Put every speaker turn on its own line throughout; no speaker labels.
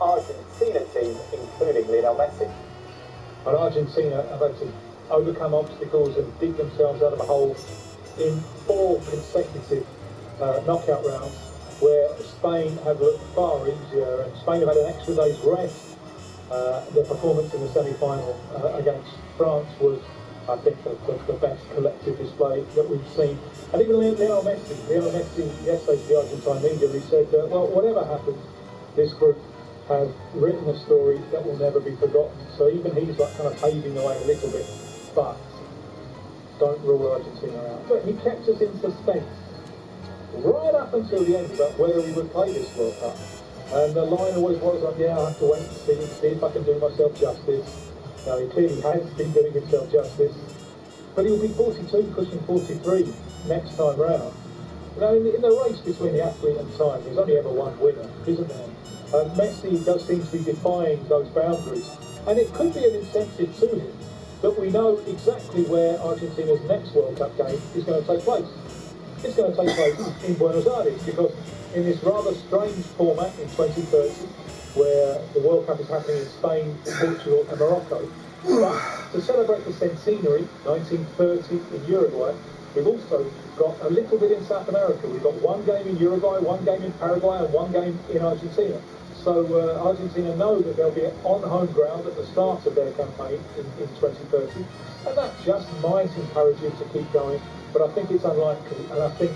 Argentina team, including Lionel Messi.
And Argentina have had to overcome obstacles and dig themselves out of a hole in 4 consecutive knockout rounds, where Spain have looked far easier, and Spain have had an extra day's rest. Their performance in the semi-final against France was, I think, the best collective display that we've seen. And even Lionel Messi yesterday to the Argentine media, he said, well, whatever happens, this group have written a story that will never be forgotten. So even he's like kind of paving the way a little bit, but don't rule Argentina out. But he kept us in suspense right up until the end about whether we would play this World Cup. And the line always was like, yeah, I have to wait and see if I can do myself justice. Now, he clearly has been doing himself justice. But he'll be 42, pushing 43 next time round. You know, in the race between the athlete and time, there's only ever one winner, isn't there? Messi does seem to be defying those boundaries. And it could be an incentive to him that we know exactly where Argentina's next World Cup game is going to take place. It's going to take place in Buenos Aires, because in this rather strange format in 2030, where the World Cup is happening in Spain, Portugal and Morocco, but to celebrate the centenary, 1930 in Uruguay, we've also got a little bit in South America. We've got one game in Uruguay, one game in Paraguay and one game in Argentina. So Argentina know that they'll be on home ground at the start of their campaign in 2030, and that just might encourage him to keep going, but I think it's unlikely. And I think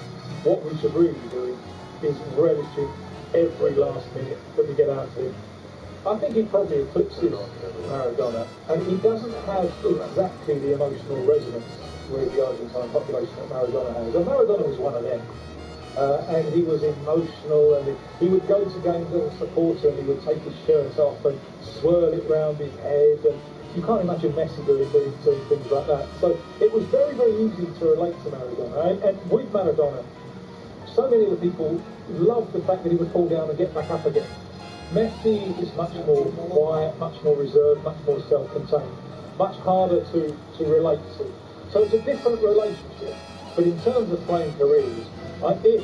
what we should really be doing is relishing every last minute that we get out of him. I think he probably eclipses Maradona, and he doesn't have exactly the emotional resonance with the Argentine population that Maradona has. And Maradona was one of them. And he was emotional, and he would go to games as a supporter and he would take his shirt off and swirl it round his head, and you can't imagine Messi doing things like that. So it was very, very easy to relate to Maradona. And with Maradona, so many of the people loved the fact that he would fall down and get back up again. Messi is much more quiet, much more reserved, much more self-contained, much harder to relate to. So it's a different relationship. But in terms of playing careers, if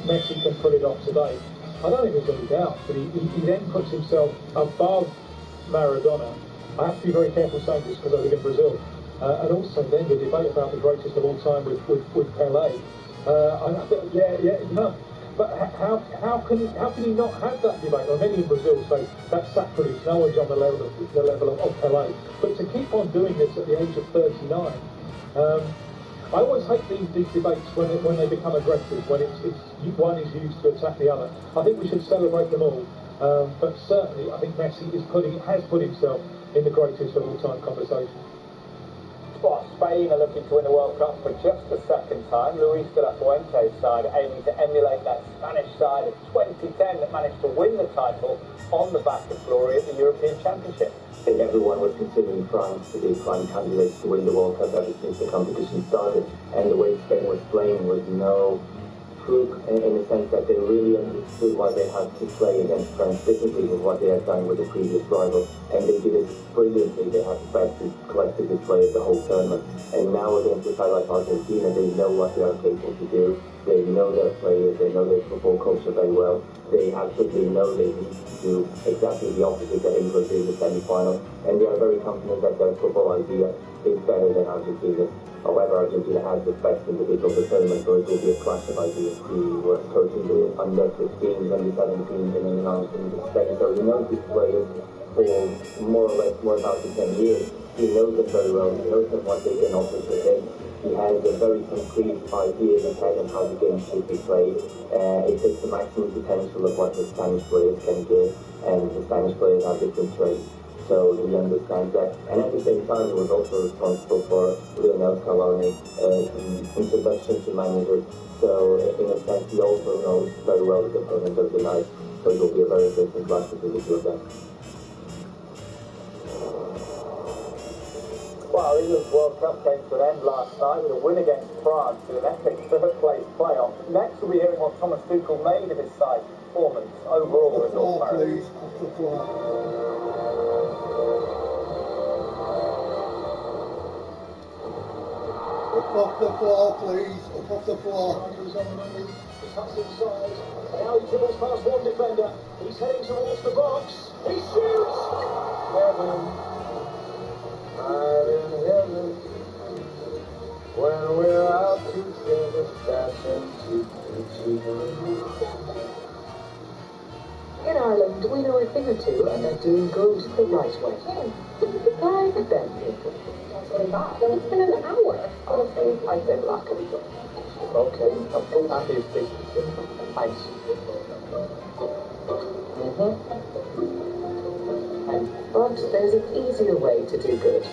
Messi can pull it off today, I don't think there's any doubt that he then puts himself above Maradona. I have to be very careful saying this because I live in Brazil. And also then the debate about the greatest of all time with Pelé. But how can he not have that debate? Well, many in Brazil say that's sacrilege. No one's on the level of Pelé. But to keep on doing this at the age of 39. I always hate these debates when they become aggressive, when one is used to attack the other. I think we should celebrate them all, but certainly I think Messi has put himself in the greatest of all time conversation.
Well, Spain are looking to win the World Cup for just the second time. Luis de la Fuente's side aiming to emulate that Spanish side of 2010 that managed to win the title on the back of glory at the European Championship.
I think everyone was considering France to be prime candidates to win the World Cup ever since the competition started, and the way Spain was playing was no fluke in the sense that they really understood why they had to play against France differently from what they had done with the previous rival, and they did it brilliantly. They had the best collective display of the whole tournament, and now against a side like Argentina, they know what they are capable to do. They know their players, they know their football culture very well. They absolutely know they need to do exactly the opposite that England did in the semi-final, and they are very confident that their football idea is better than Argentina's. However, Argentina has the best individual tournament, so it will be a clash of ideas. He was coaching the under-15s, under-17s, and then obviously the Spain, so he knows these players for more or less more about 10 years. He knows them very well, he knows them what they can offer to him. He has a very concrete idea in his head on how the game should be played. It takes the maximum potential of what the Spanish players can give, and the Spanish players have different traits. So he understands that. And at the same time, he was also responsible for Lionel Scaloni's introduction to managers. So in a sense, he also knows very well the opponent of the night. So it will be a very interesting clash between the two of them.
Well, England's World Cup came to an end last night with a win against France in an epic third-place playoff. Next, we'll be hearing what Thomas Tuchel made of his side's performance overall in North America.
Up off the floor, please. Up off the floor.
Cuts inside. Now he dribbles past one defender. He's heading towards the box. He shoots! Heaven. I'm in heaven. When we're out together, dancing cheek to cheek.
In Ireland, we know a thing or two about doing good the right way. Like Ben here. It's been an hour. Honestly, I say black.
Okay, I'm happy to speak. Thanks.
But there's an easier way to do good.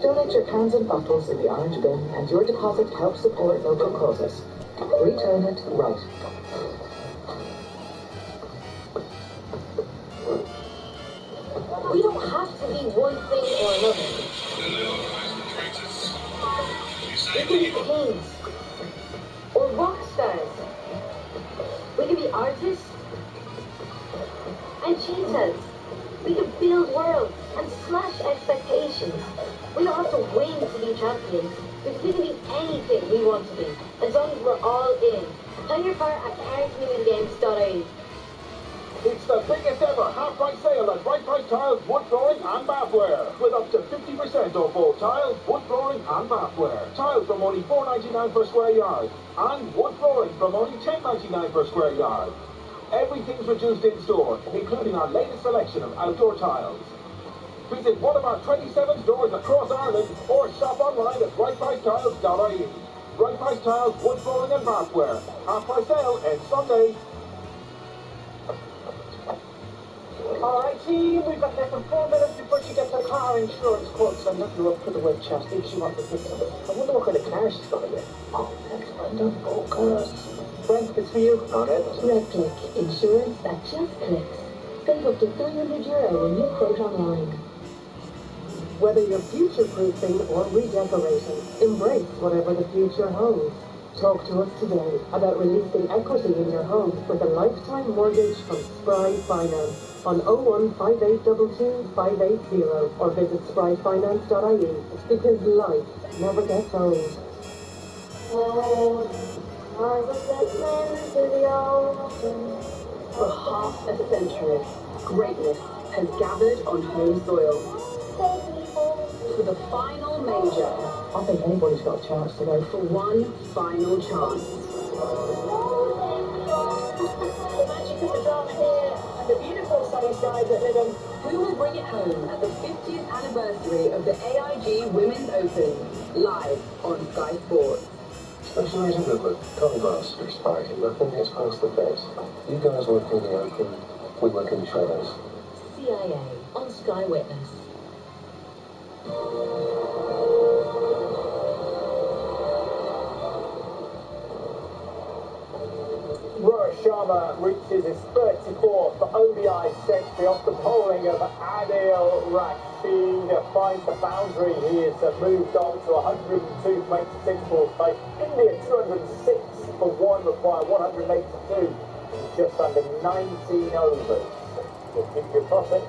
Donate your cans and bottles in the orange bin, and your deposit helps support local causes. Return it right.
We don't have to be one thing or another. We can be kings or rock stars. We can be artists and cheetahs. We can build worlds and smash expectations. We don't have to win to be champions, because we can be anything we want to be, as long as we're all in. Play your part at carricknewingames.ie.
It's the biggest ever half-price sale at Right Price Tiles, wood flooring and bathware. With up to 50% off all tiles, wood flooring and bathware. Tiles from only $4.99 per square yard. And wood flooring from only $10.99 per square yard. Everything's reduced in store, including our latest selection of outdoor tiles. Visit one of our 27 stores across Ireland or shop online at rightpricetiles.ie. Right Price Tiles, wood flooring and bathware. Half-price sale ends Sunday.
Alright team, we've got less than 4 minutes before she gets her car insurance quote, so I'm looking her up for the web chat. I think she wants to pick it up. I wonder what kind of car she's got to get. Oh, next Brenda. Focus. Brent, it's for you. On it.
Redclick, insurance that just clicks. Save up to €300 when you quote online.
Whether you're future-proofing or redecorating, embrace whatever the future holds. Talk to us today about releasing equity in your home with a lifetime mortgage from Spry Finance on 015822 580 or visit spryfinance.ie, because life never gets old.
For half a century, greatness has gathered on home soil. For the final major.
I think anybody's got a chance today.
For one final chance.
The magic of the drama here, and the beautiful sunny skies at Lytham.
Who will bring it home at the 50th anniversary of the AIG Women's Open, live on Sky Sports?
Specialising with Tony Glass, Sparky, nothing gets past the fence. You guys work in the open, we work in the shadows.
CIA on Sky Witness.
Rohit Sharma reaches his 34th ODI century off the bowling of Adil Rashid. Finds the boundary. He has moved on to 102 to make 6 balls face. India 206 for 1, require 182 in just under 19 overs. We'll keep you across it.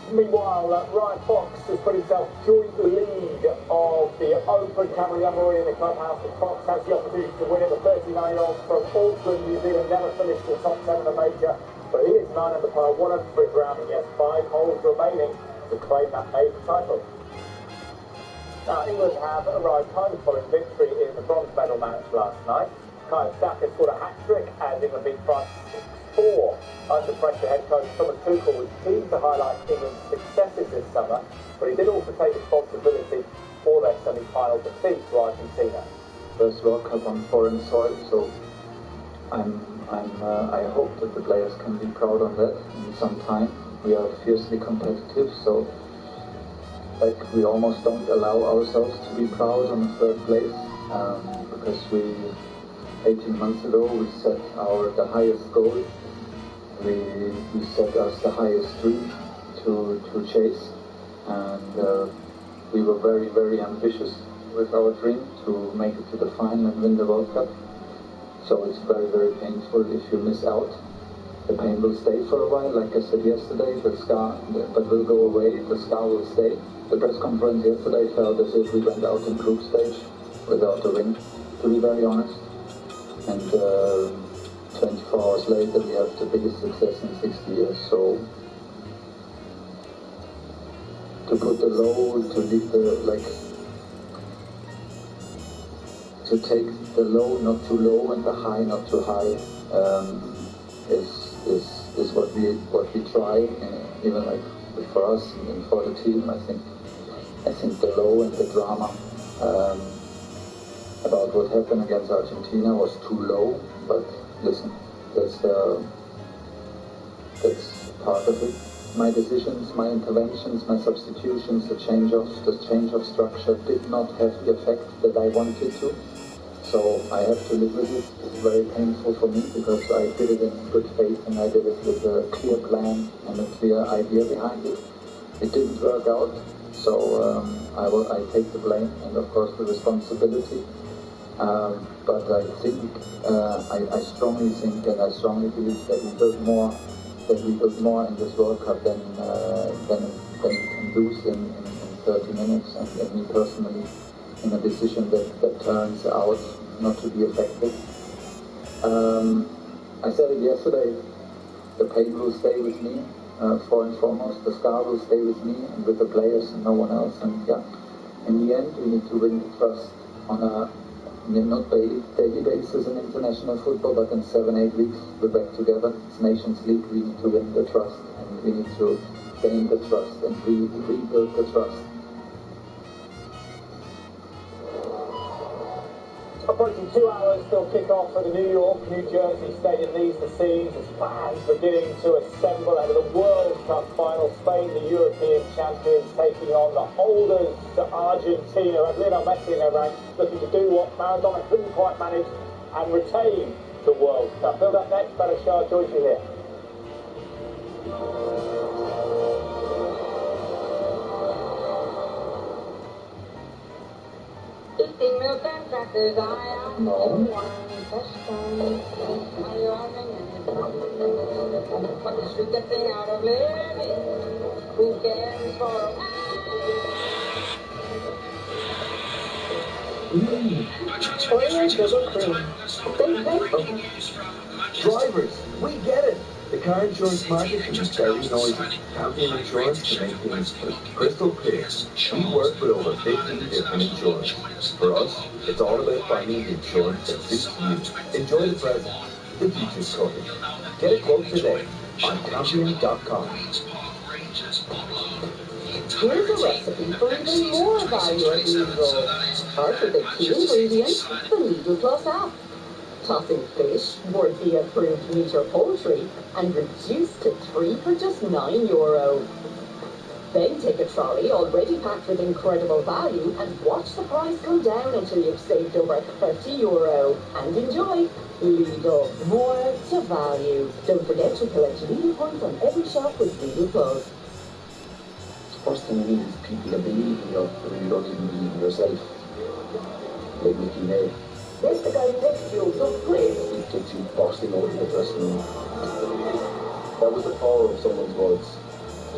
Meanwhile, Ryan Fox has put himself joint lead of the Open. Cameron Young already in the clubhouse, but Fox has the opportunity to win it. The 39-year-old from Auckland, New Zealand, never finished the top 10 of the major, but he is 9 under par, 1 under 3 round, and he has 5 holes remaining to claim that major title. Now, England have arrived kind of following victory in the bronze medal match last night. Kyle Saka scored a hat-trick as England beat France 6-4. Under pressure, head coach Thomas Tuchel was keen to highlight England's successes this summer, but he did also take responsibility for their semi-final defeat to Argentina.
First World Cup on foreign soil, so I hope that the players can be proud of that in some time. We are fiercely competitive, so like we almost don't allow ourselves to be proud on the third place, because 18 months ago we set the highest goal. We set us the highest dream to chase, and we were very, very ambitious with our dream to make it to the final and win the World Cup. So it's very, very painful if you miss out. The pain will stay for a while, like I said yesterday, the scar, but will go away, the scar will stay. The press conference yesterday felt as if we went out in group stage without a win, to be very honest. And 24 hours later we have the biggest success in 60 years, so to put the low, to leave the, like, to take the low not too low and the high not too high, is what we try, even like for us and for the team. I think the low and the drama about what happened against Argentina was too low. But listen, that's part of it. My decisions, my interventions, my substitutions, the change of structure did not have the effect that I wanted to. So I have to live with it. It's very painful for me because I did it in good faith and I did it with a clear plan and a clear idea behind it. It didn't work out, so I take the blame and of course the responsibility. But I think, I strongly think and I strongly believe that we built more in this World Cup than we can lose in 30 minutes. And me personally, in a decision that turns out not to be effective. I said it yesterday, the pain will stay with me, for and foremost, the scar will stay with me and with the players and no one else. And yeah, in the end, we need to win the trust on a not daily basis in international football, but in 7-8 weeks we're back together. It's Nations League, we need to win the trust and we need to gain the trust and rebuild the trust.
Approaching 2 hours till kick-off for the New York, New Jersey Stadium. These are the scenes as fans beginning to assemble ahead of the World Cup final. Spain, the European champions, taking on the holders to Argentina. And Lionel Messi in their ranks, looking to do what Maradona couldn't quite manage and retain the World Cup. Build up next, better Shah joins you here.
No.
Drivers, we get it. The car insurance market can be very noisy. Champion Insurance can make things crystal clear. We work with over 50 different insurers. For us, it's all about finding the insurance that suits you. Enjoy the present. The future's coming. Get a quote today on champion.com.
Here's a recipe for even more value at Lidl. Start with the key ingredient, the Lidl Plus app. Tossing fish, Worthy approved meat or poultry, and reduced to 3 for just €9. Then take a trolley already packed with incredible value and watch the price come down until you've saved over €30. And enjoy Lidl. More to value. Don't forget to collect Lidl points on every shop with Lidl Plus.
First thing you need is people that believe in you when you don't even believe in yourself. Like Mickey May.
There's the guy next to you, so great.
It gets you bursting out of the dressing room. That was the power of someone's words.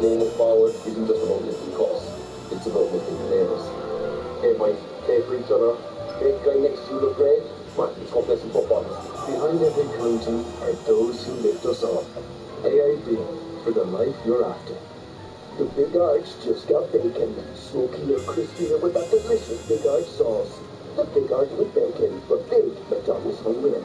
Playing it forward isn't just about lifting cups, it's about lifting players. Hey Mike, play for each other. Make the guy next to you look great. Come on, let's go play some football. Behind every counting are those who lift us up. AIB, for the life you're after. The Big Arch just got bacon, smoky or crispier with that delicious Big Arch sauce. The Big Arch with bacon, but big McDonald's home win.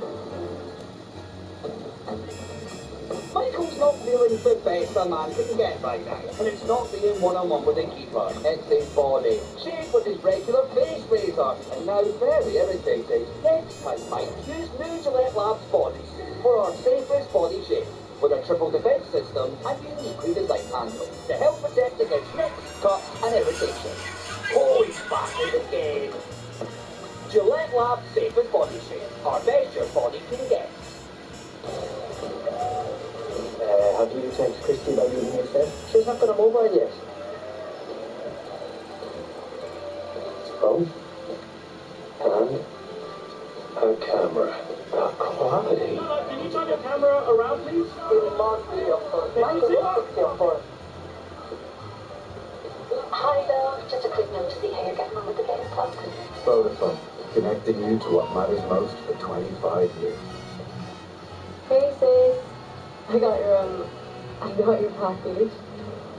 Michael's not feeling fit best a man can get right now, and it's not being one-on-one with the keeper. It's his body. Shaved with his regular face razor, and now very irritated. Next time, Mike, use new Gillette Labs Body for our safest body shave. With a triple defense system and uniquely designed handle to help protect against nicks, cuts, and irritation. Oh, he's back in the game. Gillette Labs safest body shave. Our best your body can get.
Have you text Christy about using it instead?
She's not got a mobile yet.
Phone and a camera. A quality.
turn your camera around, please?
Hi Bill, just a quick note to see how you're getting on with the game club.
Vodafone, connecting you to what matters most for 25 years.
Hey sis, I got your package.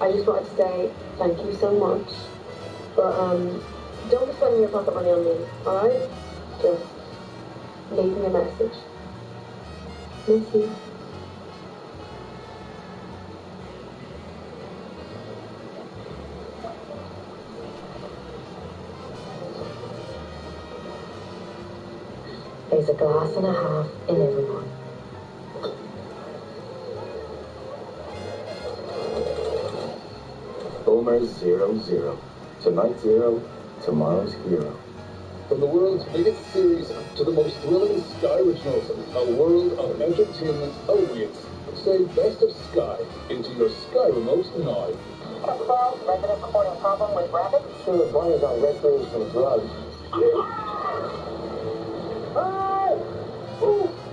I just wanted to say thank you so much. But don't be spending your pocket money on me, alright? Just leave me a message. Miss you. There's a glass and a half in everyone.
Bulmer's 0-0. Tonight's 0, tomorrow's hero.
From the world's biggest series to the most thrilling Sky originals, a world of entertainment awaits. Say Best of Sky into your Sky remote now.
Resident reporting a problem with rabbits.
Sure, one is on recreational drugs.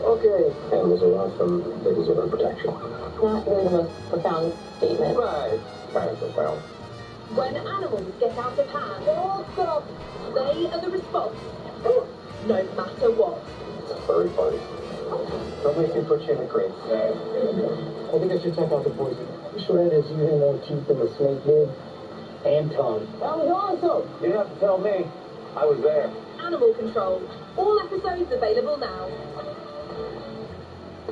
Okay. Animals are lost from they deserve protection.
Not really the most profound statement.
Right. Kind of profound.
When animals get out of hand, they are the response, no matter what.
It's a furry party. Don't make me put you in the crate.
I think I should check out the poison. Shred is using more teeth than the snake did. And tongue.
That was awesome! You didn't have to tell me. I was there.
Animal Control. All episodes available now.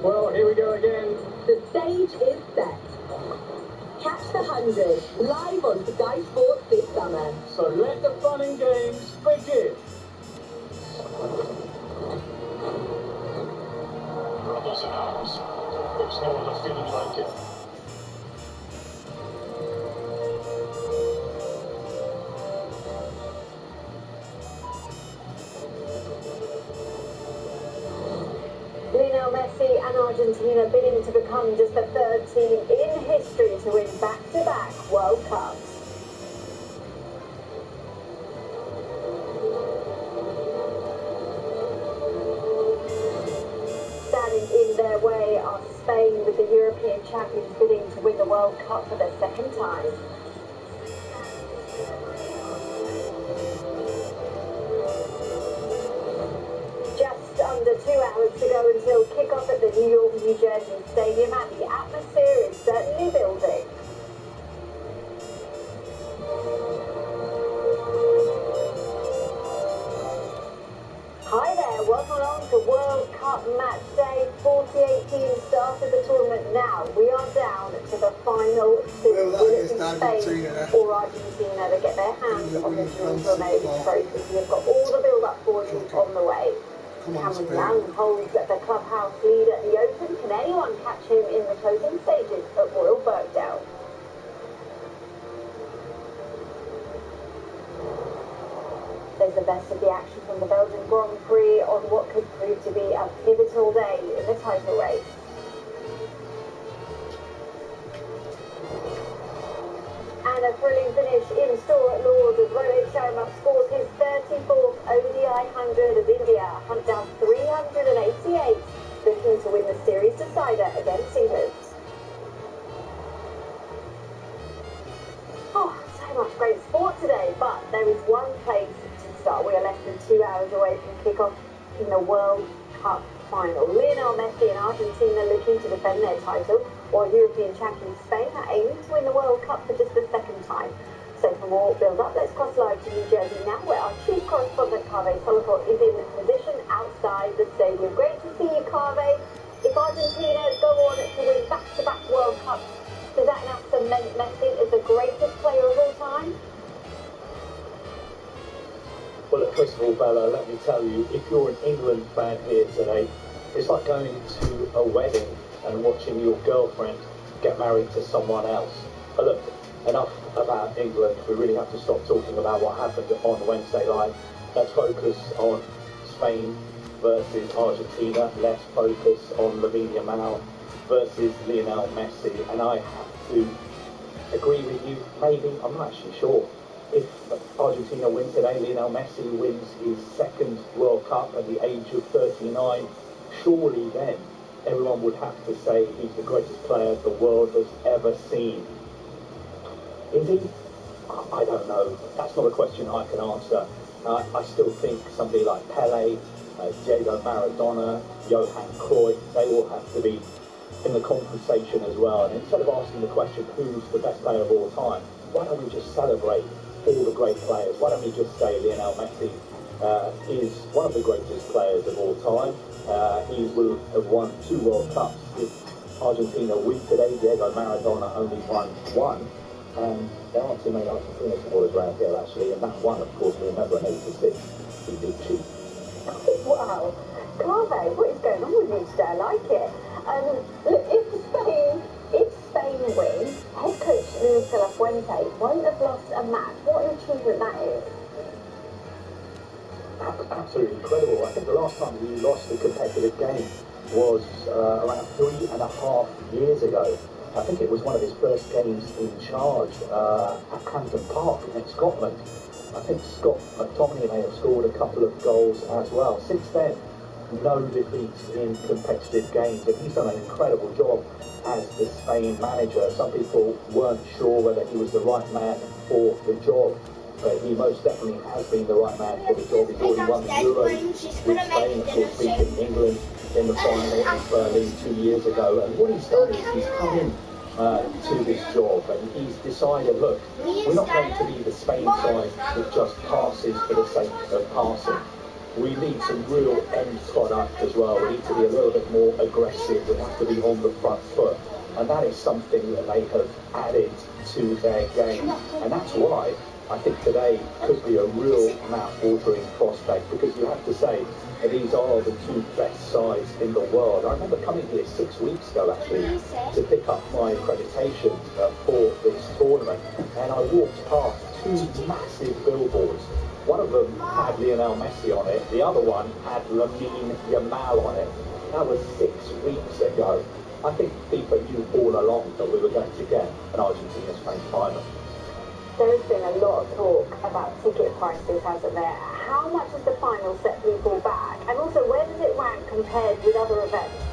Well, here we go again.
The stage is set. Catch the 100 live on Sky Sports this summer.
So let the fun and games begin.
Brothers in arms. There's no other feeling like it.
Lionel Messi and Argentina bidding to become just the third team in history to win back-to-back World Cups. Standing in their way are Spain, with the European champions bidding to win the World Cup for the second time. Under 2 hours to go until kick-off at the New York, New Jersey Stadium, and the atmosphere is certainly building. Hi there, welcome along to World Cup Match Day. 48 teams started the tournament now. We are down to the final two. Will it be Spain or Argentina to get their hands on the Jerusalem trophy? We've got all the build-up for you on the way. Cameron Young holds the clubhouse lead at the Open. Can anyone catch him in the closing stages at Royal Birkdale? There's the best of the action from the Belgian Grand Prix on what could prove to be a pivotal day in the title race. And a thrilling finish in store at Lords as Rohit Sharma scores his 34th ODI 100 as India hunt down 388, looking to win the series decider against England. Oh, so much great sport today, but there is one place to start. We are less than 2 hours away from kickoff in the World Cup final. Lionel Messi and Argentina looking to defend their title, while European champion Spain are aiming to win the World Cup for just the second time. So for more build-up, let's cross live to New Jersey now, where our chief correspondent Carve Soloport is in position outside the stadium. Great to see you, Carve. If Argentina go on to win back-to-back World Cups, does that now cement Messi as the greatest player of all time?
Well, look, first of all, Bella, let me tell you, if you're an England fan here today, it's like going to a wedding and watching your girlfriend get married to someone else. But look, enough about England. We really have to stop talking about what happened on Wednesday night. Let's focus on Spain versus Argentina. Let's focus on Lamine Yamal versus Lionel Messi. And I have to agree with you, maybe, I'm not actually sure. If Argentina win today, Lionel Messi wins his second World Cup at the age of 39, surely then
everyone would have to say he's the greatest player the world has ever seen. Is he? I don't know. That's not a question I can answer. I still think somebody like Pele, Diego Maradona, Johan Cruyff, they all have to be in the conversation as well. And instead of asking the question, who's the best player of all time, why don't we just celebrate all the great players? Why don't we just say Lionel Messi is one of the greatest players of all time? He will have won 2 World Cups. If Argentina win today, Diego Maradona only won 1. And there aren't too many Argentina supporters around here actually, and that one, of course, we remember in '86, he did cheat.
Wow. Carve, what is going on with you today? I like it. Look, if Spain win, head coach Luis de la Fuente won't have lost a match. What an achievement that is.
Absolutely incredible. I think the last time we lost a competitive game was around 3.5 years ago. I think it was one of his first games in charge at Hampton Park in Scotland. I think Scott McTominay may have scored a couple of goals as well. Since then, no defeats in competitive games, and he's done an incredible job as the Spain manager. Some people weren't sure whether he was the right man for the job, but he most definitely has been the right man for the job. He's already won the Euros with Spain, of course, beating England in the final in Berlin 2 years ago. And what he's done is he's come in to this job, and he's decided, look, we're not going to be the Spain side that just passes for the sake of passing. We need some real end product as well. We need to be a little bit more aggressive. We have to be on the front foot. And that is something that they have added to their game. And that's why I think today could be a real mouth-watering prospect, because you have to say that these are the 2 best sides in the world. I remember coming here 6 weeks ago, actually, to pick up my accreditation for this tournament, and I walked past 2 massive billboards. One of them had Lionel Messi on it, the other one had Lamine Yamal on it. That was 6 weeks ago. I think FIFA knew all along that we were going to get an Argentina-Spain final.
There's been a lot of talk about ticket prices, hasn't there? How much has the final set people back? And also, where does it rank compared with other events?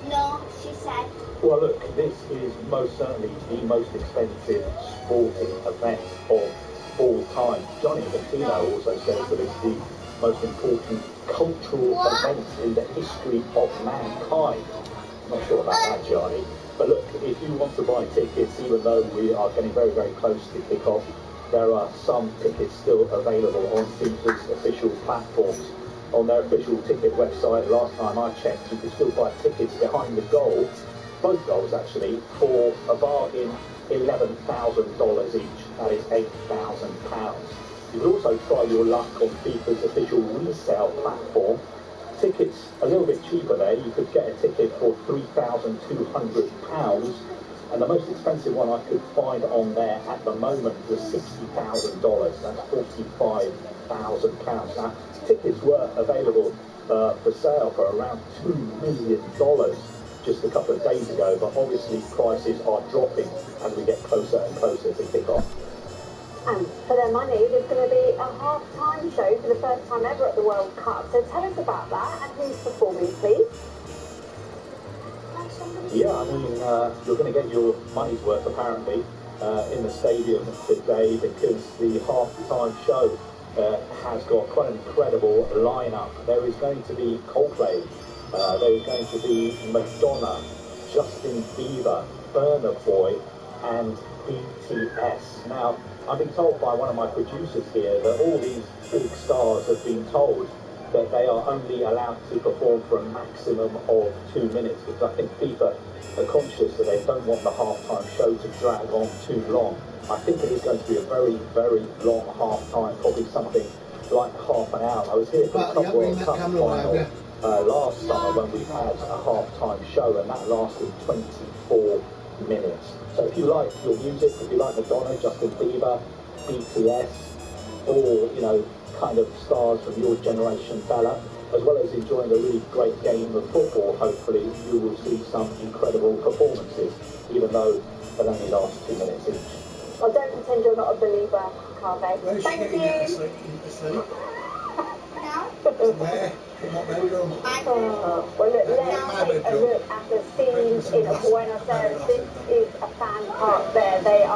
No, she said.
Well, look, this is most certainly the most expensive sporting event of all time. Johnny Infantino also says that it's the most important cultural event in the history of mankind. I'm not sure about that, Johnny. But look, if you want to buy tickets, even though we are getting very, very close to kick-off, there are some tickets still available on FIFA's official platforms. On their official ticket website, last time I checked, you could still buy tickets behind the goal, both goals actually, for a bargain $11,000 each. That is £8,000. You could also try your luck on FIFA's official resale platform. Tickets a little bit cheaper there. You could get a ticket for £3,200, and the most expensive one I could find on there at the moment was $60,000. That's £45,000. Now, tickets were available for sale for around $2 million just a couple of days ago, but obviously prices are dropping as we get closer and closer to kick-off.
And for their money, there's going to be a half-time show for the first time ever at the World Cup. So tell us about that, and who's performing, please?
Yeah, I mean, you're going to get your money's worth, apparently, in the stadium today, because the half-time show has got quite an incredible lineup. There is going to be Coldplay, there is going to be Madonna, Justin Bieber, Burna Boy, and BTS. Now, I've been told by one of my producers here that all these big stars have been told that they are only allowed to perform for a maximum of 2 minutes, because I think FIFA are conscious that they don't want the half-time show to drag on too long. I think it is going to be a very, very long half-time, probably something like half an hour. I was here for the Club World Cup final last summer when we had a half-time show, and that lasted 24 minutes. So if you like your music, if you like Madonna, Justin Bieber, BTS, or, you know, kind of stars from your generation, fella, as well as enjoying a really great game of football, hopefully you will see some incredible performances, even though they'll only last 2 minutes each.
Well, don't pretend you're not a believer, Carve. Thank you.
No?
Where? In what bedroom?
Well, let's take a look at the scenes in Buenos Aires. This is a fan park there. They